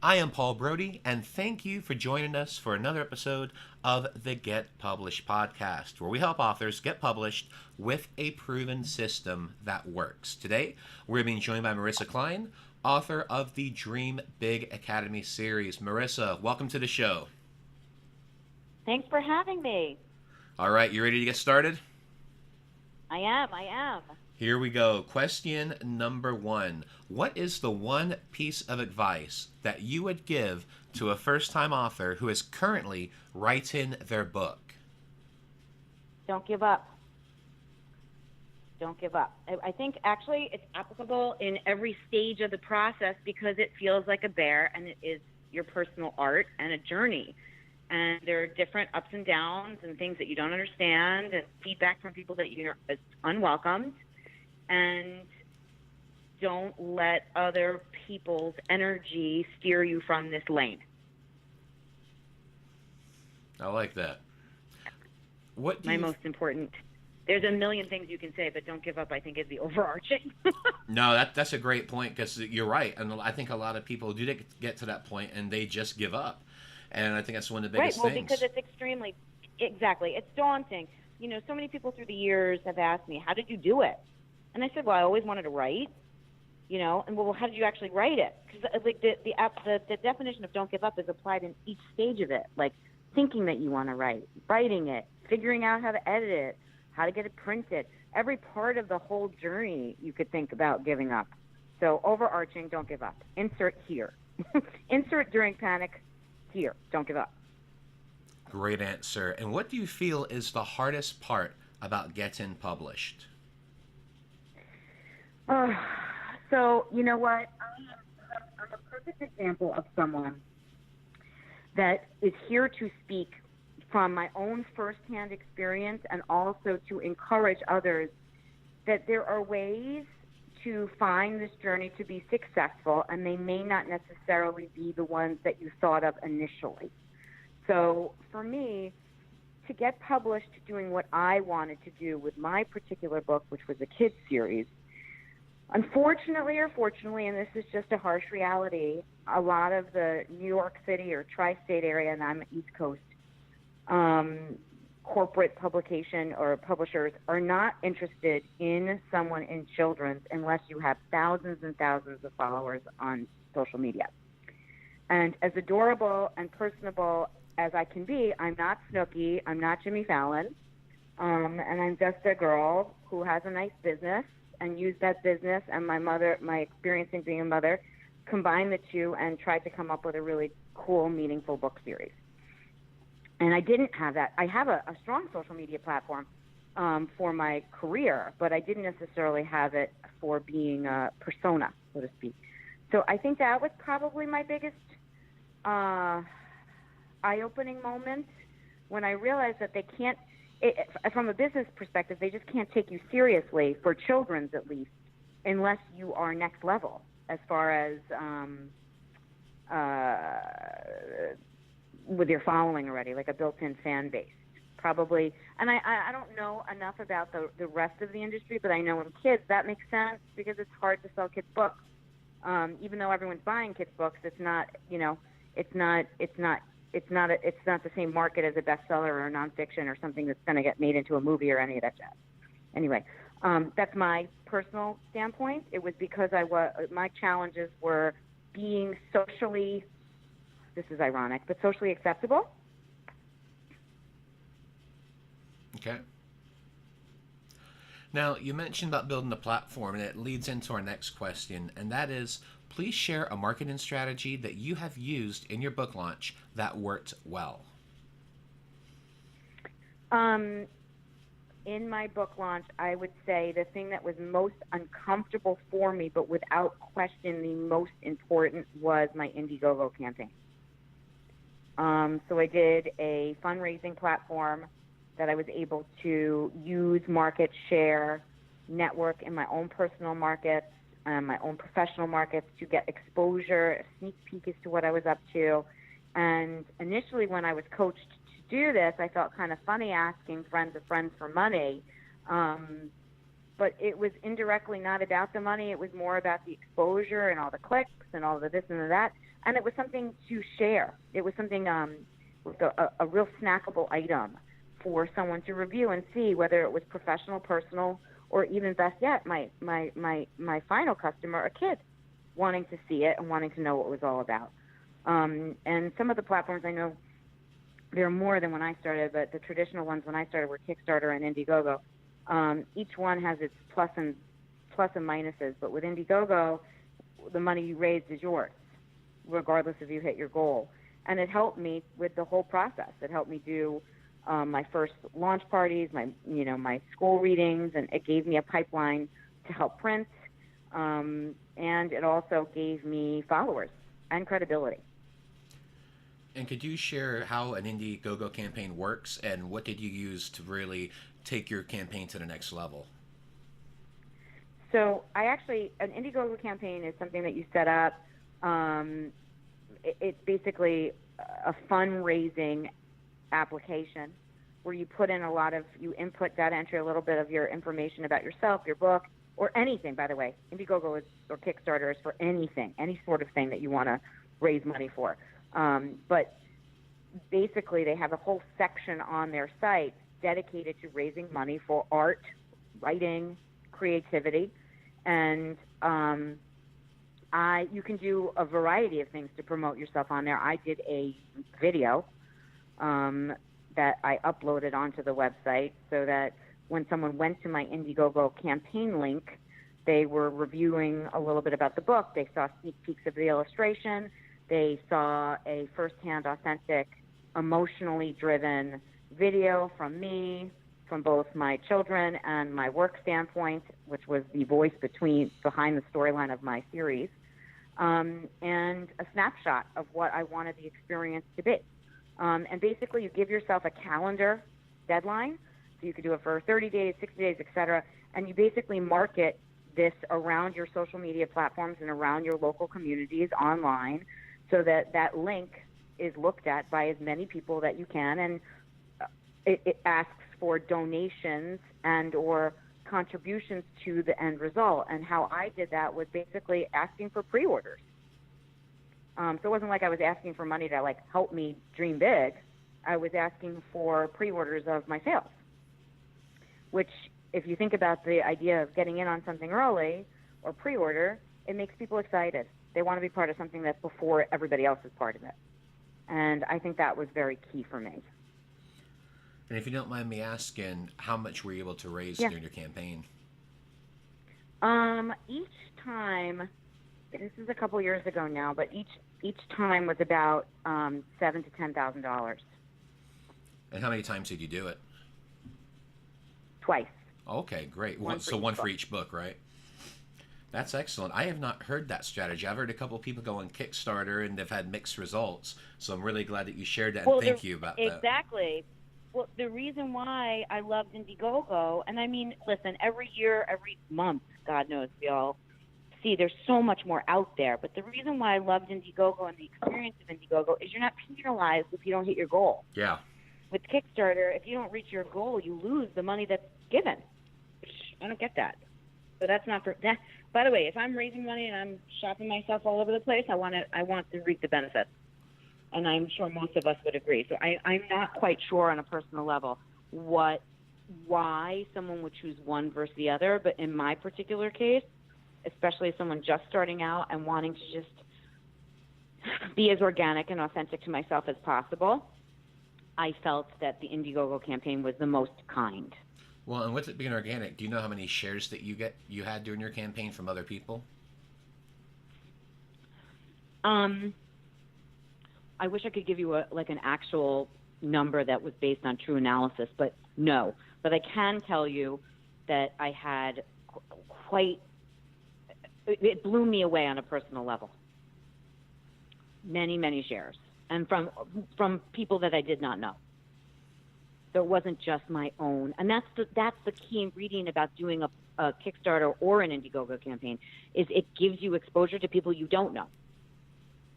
I am Paul Brodie, and thank you for joining us for another episode of the Get Published podcast, where we help authors get published with a proven system that works. Today, we're being joined by Marissa Klein, author of the Dream Big Academy series. Marissa, welcome to the show. Thanks for having me. All right, you ready to get started? I am. Here we go. Question number one. What is the one piece of advice that you would give to a first-time author who is currently writing their book? Don't give up. Don't give up. I think actually it's applicable in every stage of the process because it feels like a bear and it is your personal art and a journey. And there are different ups and downs and things that you don't understand and feedback from people that you're unwelcomed. And don't let other people's energy steer you from this lane. I like that. What do My you... most important. There's a million things you can say, but don't give up, I think, is the overarching. No, that's a great point because you're right. And I think a lot of people do get to that point and they just give up. And I think that's one of the biggest Right, well, things. because exactly, it's daunting. You know, so many people through the years have asked me, how did you do it? And I said, well, I always wanted to write, you know, and well, how did you actually write it? Because like the definition of don't give up is applied in each stage of it, like thinking that you want to write, writing it, figuring out how to edit it, how to get it printed. Every part of the whole journey you could think about giving up. So overarching, don't give up. Insert here. Insert during panic here. Don't give up. Great answer. And what do you feel is the hardest part about getting published? So, you know what? I'm a perfect example of someone that is here to speak from my own firsthand experience and also to encourage others that there are ways to find this journey to be successful, and they may not necessarily be the ones that you thought of initially. So for me, to get published doing what I wanted to do with my particular book, which was a kids series, unfortunately or fortunately, and this is just a harsh reality, a lot of the New York City or tri-state area, and I'm East Coast, corporate publication or publishers are not interested in someone in children's unless you have thousands and thousands of followers on social media. And as adorable and personable as I can be, I'm not Snooki, I'm not Jimmy Fallon, and I'm just a girl who has a nice business and used that business and my experience in being a mother, combined the two and tried to come up with a really cool, meaningful book series. And I didn't have that. I have a strong social media platform for my career, but I didn't necessarily have it for being a persona, so to speak. So I think that was probably my biggest eye-opening moment when I realized that they can't, from a business perspective, they just can't take you seriously, for children's at least, unless you are next level as far as with your following already, like a built-in fan base, probably. And I don't know enough about the rest of the industry, but I know in kids that makes sense because it's hard to sell kids books. Even though everyone's buying kids books, it's not the same market as a bestseller or a nonfiction or something that's going to get made into a movie or any of that jazz. Anyway, that's my personal standpoint. It was because my challenges were being socially, this is ironic, but socially acceptable. Okay. Now, you mentioned about building a platform, and it leads into our next question, and that is, please share a marketing strategy that you have used in your book launch that worked well. In my book launch, I would say the thing that was most uncomfortable for me, but without question the most important, was my Indiegogo campaign. So I did a fundraising platform that I was able to use, market, share, network in my own personal markets, my own professional markets to get exposure, a sneak peek as to what I was up to. And initially when I was coached to do this, I felt kind of funny asking friends of friends for money. but it was indirectly not about the money. It was more about the exposure and all the clicks and all the this and the that. And it was something to share. It was something, with a real snackable item for someone to review and see, whether it was professional, personal, or even best yet, my final customer, a kid, wanting to see it and wanting to know what it was all about. And some of the platforms, I know there are more than when I started, but the traditional ones when I started were Kickstarter and Indiegogo. Each one has its plus and minuses, but with Indiegogo, the money you raised is yours, regardless if you hit your goal. And it helped me with the whole process. It helped me do my first launch parties, my school readings, and it gave me a pipeline to help print. And it also gave me followers and credibility. And could you share how an Indiegogo campaign works, and what did you use to really take your campaign to the next level? So an Indiegogo campaign is something that you set up. It's basically a fundraising application where you put in you input data entry, a little bit of your information about yourself, your book, or anything, by the way. Indiegogo or Kickstarter is for anything, any sort of thing that you want to raise money for. But basically they have a whole section on their site dedicated to raising money for art, writing, creativity, and you can do a variety of things to promote yourself on there. I did a video that I uploaded onto the website so that when someone went to my Indiegogo campaign link, they were reviewing a little bit about the book. They saw sneak peeks of the illustration. They saw a firsthand, authentic, emotionally driven video from me, from both my children and my work standpoint, which was the voice behind the storyline of my series, and a snapshot of what I wanted the experience to be. And basically, you give yourself a calendar deadline, so you could do it for 30 days, 60 days, etc., and you basically market this around your social media platforms and around your local communities online, so that link is looked at by as many people that you can, and it asks for donations and or contributions to the end result. And how I did that was basically asking for pre-orders. So it wasn't like I was asking for money to help me dream big. I was asking for pre-orders of my sales, which, if you think about the idea of getting in on something early or pre-order, it makes people excited. They want to be part of something that's before everybody else is part of it. And I think that was very key for me. And if you don't mind me asking, how much were you able to raise during your campaign? Each time, this is a couple years ago now, but each time was about $7,000 to $10,000. And how many times did you do it? Twice. Okay, great. One for each book, right? That's excellent. I have not heard that strategy. I've heard a couple of people go on Kickstarter and they've had mixed results. So I'm really glad that you shared that, and thank you about that. Exactly. Well, the reason why I loved Indiegogo, and I mean, listen, every year, every month, God knows, we all see there's so much more out there. But the reason why I loved Indiegogo and the experience of Indiegogo is you're not penalized if you don't hit your goal. Yeah. With Kickstarter, if you don't reach your goal, you lose the money that's given. I don't get that. So that's not for that. By the way, if I'm raising money and I'm shopping myself all over the place, I want to reap the benefits. And I'm sure most of us would agree. So I'm not quite sure on a personal level why someone would choose one versus the other. But in my particular case, especially as someone just starting out and wanting to just be as organic and authentic to myself as possible, I felt that the Indiegogo campaign was the most kind. Well, and with it being organic, do you know how many shares that you had during your campaign from other people? I wish I could give you an actual number that was based on true analysis, but no. But I can tell you that I had it blew me away on a personal level. Many, many shares, and from people that I did not know. So it wasn't just my own. And that's the key ingredient about doing a Kickstarter or an Indiegogo campaign, is it gives you exposure to people you don't know.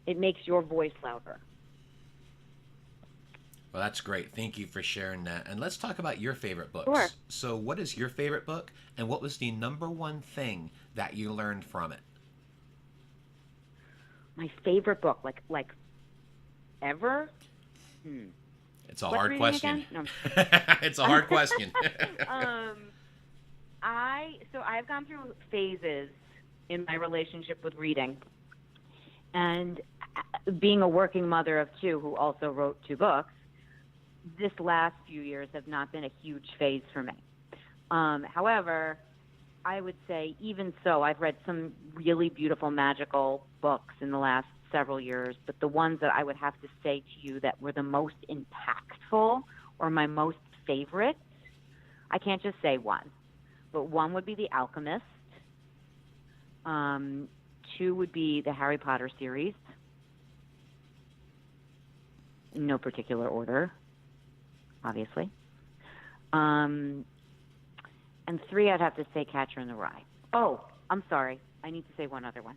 It makes your voice louder. Well, that's great. Thank you for sharing that. And let's talk about your favorite Sure. books. So, what is your favorite book, and what was the number one thing that you learned from it? My favorite book, like ever? Hmm. It's a What's hard reading question. again? No. It's a hard question. um, I've gone through phases in my relationship with reading, and being a working mother of two who also wrote two books, this last few years have not been a huge phase for me. However, I would say even so, I've read some really beautiful, magical books in the last several years, but the ones that I would have to say to you that were the most impactful or my most favorite, I can't just say one, but one would be The Alchemist. Two would be the Harry Potter series, in no particular order, obviously. And three, I'd have to say Catcher in the Rye. Oh, I'm sorry. I need to say one other one.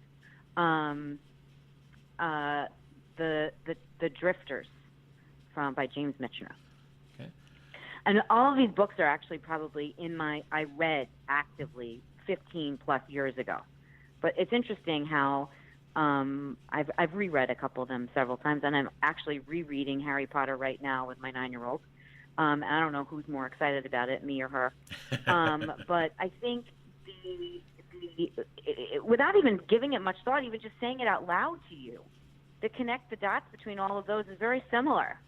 The Drifters by James Michener. Okay. And all of these books are actually probably I read actively 15 plus years ago. But it's interesting how I've reread a couple of them several times, and I'm actually rereading Harry Potter right now with my 9-year-old. I don't know who's more excited about it, me or her. But I think without even giving it much thought, even just saying it out loud to you, to connect the dots between all of those is very similar.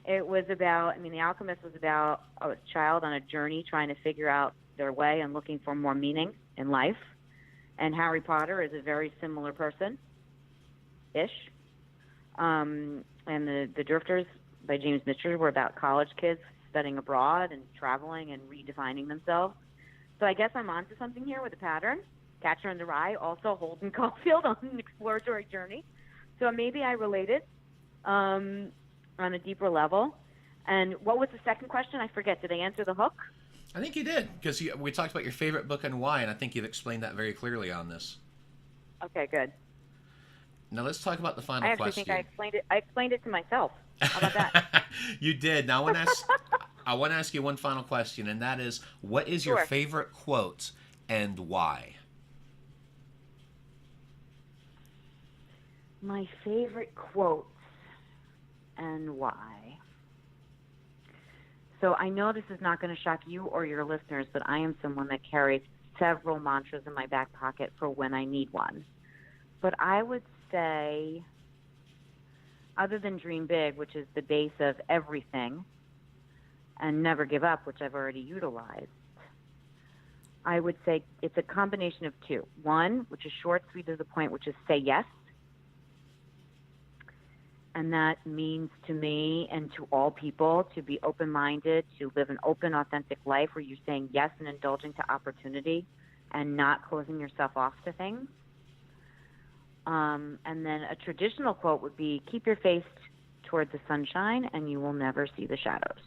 It was about, The Alchemist was about a child on a journey trying to figure out their way and looking for more meaning in life. And Harry Potter is a very similar person-ish. And the Drifters by James Michener were about college kids studying abroad and traveling and redefining themselves. So I guess I'm onto something here with a pattern. Catcher in the Rye, also Holden Caulfield on an exploratory journey. So maybe I related on a deeper level. And what was the second question? I forget. Did I answer the hook? I think you did, because we talked about your favorite book and why, and I think you've explained that very clearly on this. Okay, good. Now let's talk about the final I actually question. think I explained it to myself. How about that? You did. Now I want to ask you one final question, and that is, what is your Sure. favorite quote and why? My favorite quotes and why. So I know this is not going to shock you or your listeners, but I am someone that carries several mantras in my back pocket for when I need one. But I would say, other than dream big, which is the base of everything, and never give up, which I've already utilized, I would say it's a combination of two. One, which is short, sweet, to the point, which is say yes. And that means to me and to all people to be open-minded, to live an open, authentic life where you're saying yes and indulging to opportunity and not closing yourself off to things. And then a traditional quote would be, keep your face toward the sunshine and you will never see the shadows,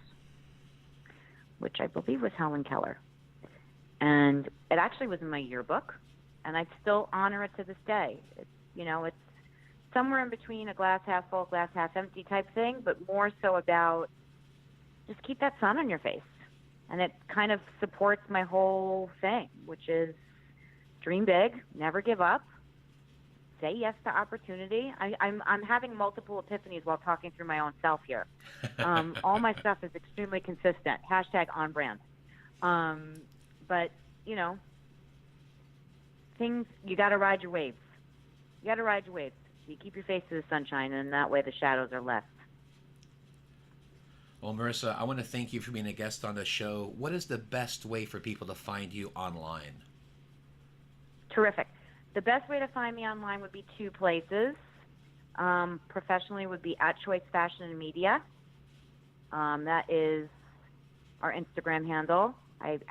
which I believe was Helen Keller. And it actually was in my yearbook, and I still honor it to this day. It's somewhere in between a glass half full, glass half empty type thing, but more so about just keep that sun on your face. And it kind of supports my whole thing, which is dream big, never give up, say yes to opportunity. I'm having multiple epiphanies while talking through my own self here. All my stuff is extremely consistent. # on brand. But, things, you got to ride your waves. You keep your face to the sunshine, and that way the shadows are less. Well, Marissa, I want to thank you for being a guest on the show. What is the best way for people to find you online? Terrific. The best way to find me online would be two places. Professionally would be at Choice Fashion and Media. That is our Instagram handle. I've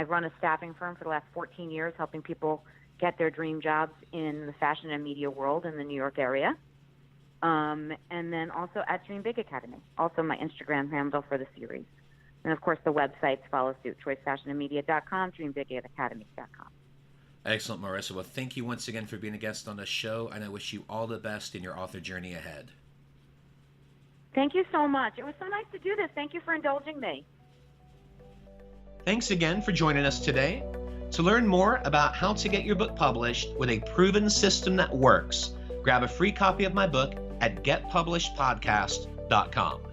run a staffing firm for the last 14 years, helping people get their dream jobs in the fashion and media world in the New York area. And then also at Dream Big Academy, also my Instagram handle for the series. And of course the websites follow suit, choicefashionandmedia.com, dreambigacademy.com. Excellent, Marissa. Well, thank you once again for being a guest on the show, and I wish you all the best in your author journey ahead. Thank you so much. It was so nice to do this. Thank you for indulging me. Thanks again for joining us today. To learn more about how to get your book published with a proven system that works, grab a free copy of my book at getpublishedpodcast.com.